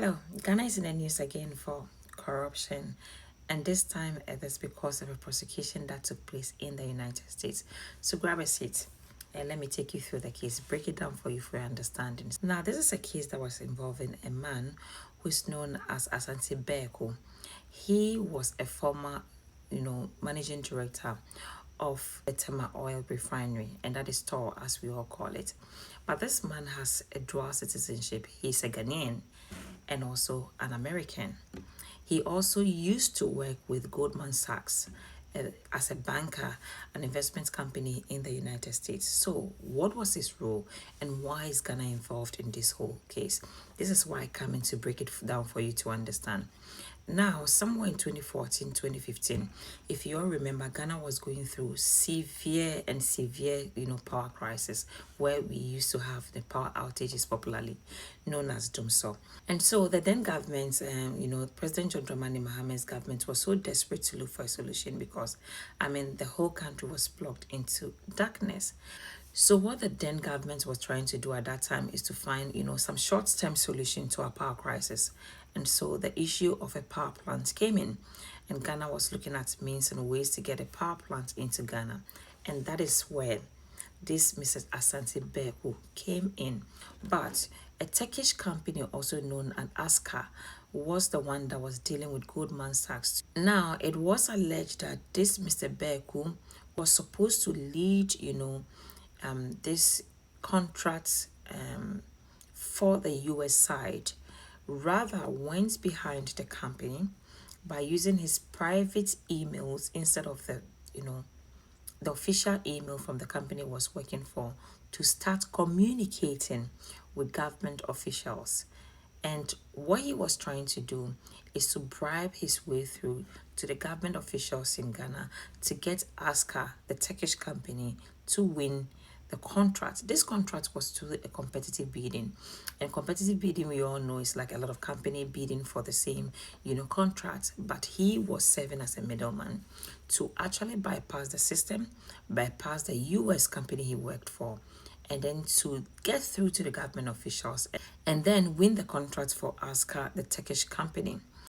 Hello, Ghana is in the news again for corruption, and this time it is because of a prosecution that took place in the United States. So grab a seat and let me take you through the case, break it down for you for your understanding. Now, this is a case that was involving a man who is known as Asante Beko. He was a former, managing director of a Tema oil refinery, and that is Tor, as we all call it. But this man has a dual citizenship. He's a Ghanaian and also an American. He also used to work with Goldman Sachs as a banker, an investment company in the United States. So, what was his role and why is Ghana involved in this whole case? This is why I come in to break it down for you to understand. Now, somewhere in 2014, 2015, if you all remember, Ghana was going through severe, power crisis where we used to have the power outages popularly known as Dumsor. And so the then government, President John Dramani Mahamad's government was so desperate to look for a solution because, the whole country was plugged into darkness. So what the then government was trying to do at that time is to find, some short-term solution to our power crisis. And so the issue of a power plant came in, and Ghana was looking at means and ways to get a power plant into Ghana. And that is where this Mrs. Asante Beko came in. But a Turkish company also known as Aska was the one that was dealing with Goldman Sachs. Now, it was alleged that this Mr. Beko was supposed to lead, this contract for the US side, rather went behind the company by using his private emails instead of the official email from the company was working for, to start communicating with government officials. And what he was trying to do is to bribe his way through to the government officials in Ghana to get Aska, the Turkish company, to win the contract. This contract was through a competitive bidding. And competitive bidding, we all know, is like a lot of company bidding for the same, contract. But he was serving as a middleman to actually bypass the system, bypass the US company he worked for, and then to get through to the government officials and then win the contract for Aska, the Turkish company.